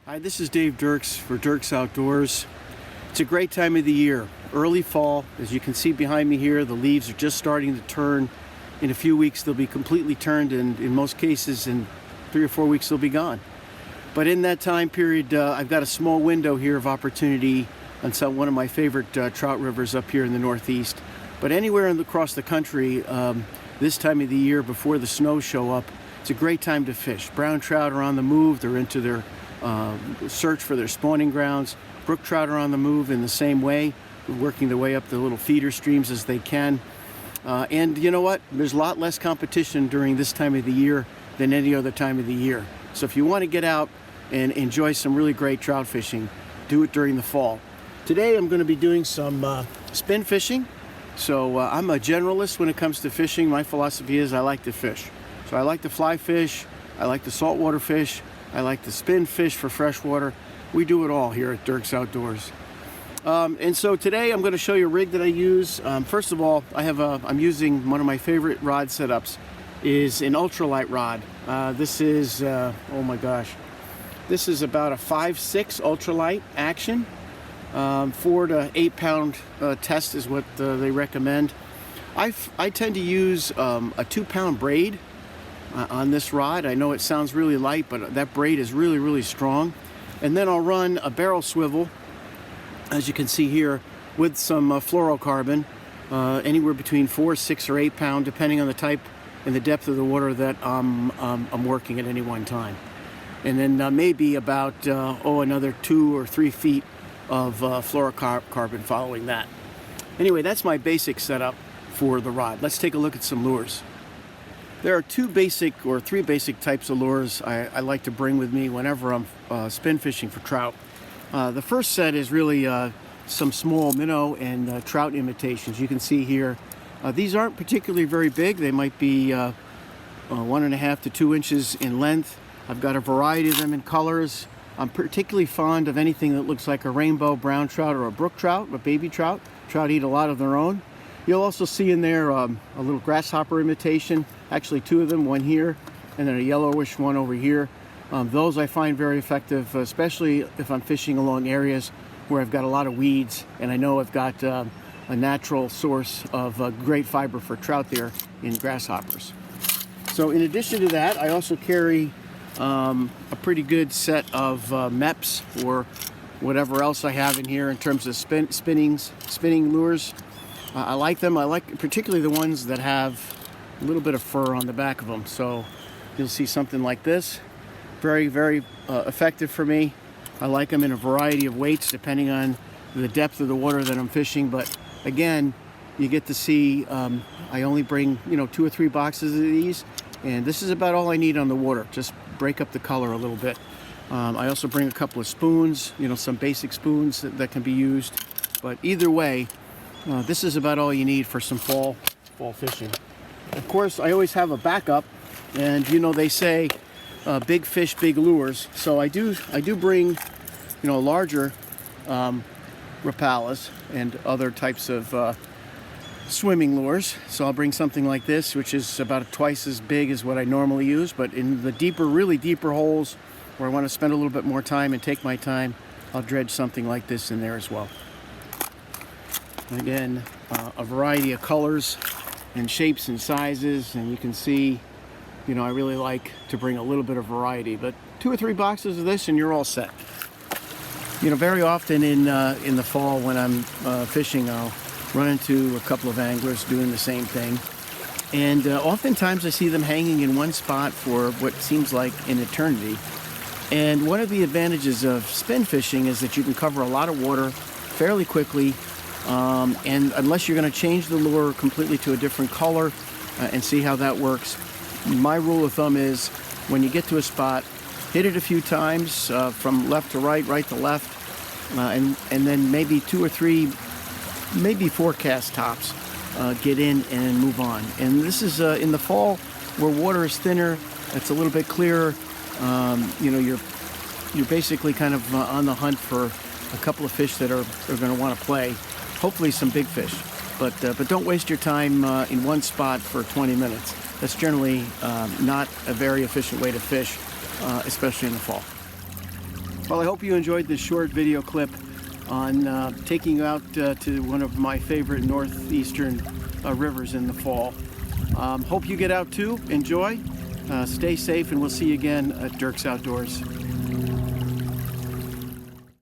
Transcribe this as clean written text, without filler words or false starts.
Hi, this is Dave Dirks for Dirks Outdoors. It's a great time of the year, early fall. As you can see behind me here, the leaves are just starting to turn. In a few weeks they'll be completely turned, and in most cases in 3 or 4 weeks they'll be gone. But in that time period, I've got a small window here of opportunity on one of my favorite trout rivers up here in the Northeast. But anywhere across the country, this time of the year before the snows show up, it's a great time to fish. Brown trout are on the move. They're into their search for their spawning grounds. Brook trout are on the move in the same way, working their way up the little feeder streams as they can. And you know what? There's a lot less competition during this time of the year than any other time of the year. So if you want to get out and enjoy some really great trout fishing, do it during the fall. Today I'm going to be doing some spin fishing. So I'm a generalist when it comes to fishing. My philosophy is I like to fish. So I like to fly fish, I like to saltwater fish, I like to spin fish for freshwater. We do it all here at Dirks Outdoors. And so today I'm going to show you a rig that I use. First of all, I'm using one of my favorite rod setups. Is an ultralight rod. This is, oh my gosh, this is about a 5/6 ultralight action. 4 to 8 pound test is what they recommend. I tend to use a 2 pound braid on this rod. I know it sounds really light, but that braid is really, really strong. And then I'll run a barrel swivel, as you can see here, with some fluorocarbon, anywhere between 4, 6, or 8 pound, depending on the type and the depth of the water that I'm working at any one time. And then maybe about another 2 or 3 feet of fluorocarbon following that. Anyway, that's my basic setup for the rod. Let's take a look at some lures. There are 3 basic types of lures I like to bring with me whenever I'm spin fishing for trout. The first set is really some small minnow and trout imitations. You can see here, these aren't particularly very big. They might be 1.5 to 2 inches in length. I've got a variety of them in colors. I'm particularly fond of anything that looks like a rainbow brown trout or a brook trout, a baby trout. Trout eat a lot of their own. You'll also see in there a little grasshopper imitation, actually 2 of them, one here and then a yellowish one over here. Those I find very effective, especially if I'm fishing along areas where I've got a lot of weeds and I know I've got a natural source of great fiber for trout there in grasshoppers. So in addition to that, I also carry a pretty good set of MEPs or whatever else I have in here in terms of spinning lures. I like them. I like particularly the ones that have a little bit of fur on the back of them. So you'll see something like this. Very, very effective for me. I like them in a variety of weights depending on the depth of the water that I'm fishing. But again, you get to see I only bring 2 or 3 boxes of these, and this is about all I need on the water. Just break up the color a little bit. I also bring a couple of spoons, some basic spoons that can be used. But either way, this is about all you need for some fall fishing. Of course, I always have a backup, and they say big fish, big lures. So I do bring larger rapalas and other types of swimming lures. So I'll bring something like this, which is about twice as big as what I normally use. But in the really deeper holes where I want to spend a little bit more time and take my time, I'll dredge something like this in there as well. Again, a variety of colors and shapes and sizes, and you can see, I really like to bring a little bit of variety. But 2 or 3 boxes of this and you're all set. Very often in the fall when I'm fishing, I'll run into a couple of anglers doing the same thing, and oftentimes I see them hanging in one spot for what seems like an eternity. And one of the advantages of spin fishing is that you can cover a lot of water fairly quickly. And unless you're going to change the lure completely to a different color and see how that works, my rule of thumb is when you get to a spot, hit it a few times from left to right, right to left, and then maybe 2 or 3, maybe 4 cast tops, get in and move on. And this is in the fall where water is thinner, it's a little bit clearer. You're basically kind of on the hunt for a couple of fish that are going to want to play. Hopefully some big fish, but don't waste your time in one spot for 20 minutes. That's generally not a very efficient way to fish, especially in the fall. Well, I hope you enjoyed this short video clip on taking you out to one of my favorite northeastern rivers in the fall. Hope you get out too. Enjoy. Stay safe, and we'll see you again at Dirks Outdoors.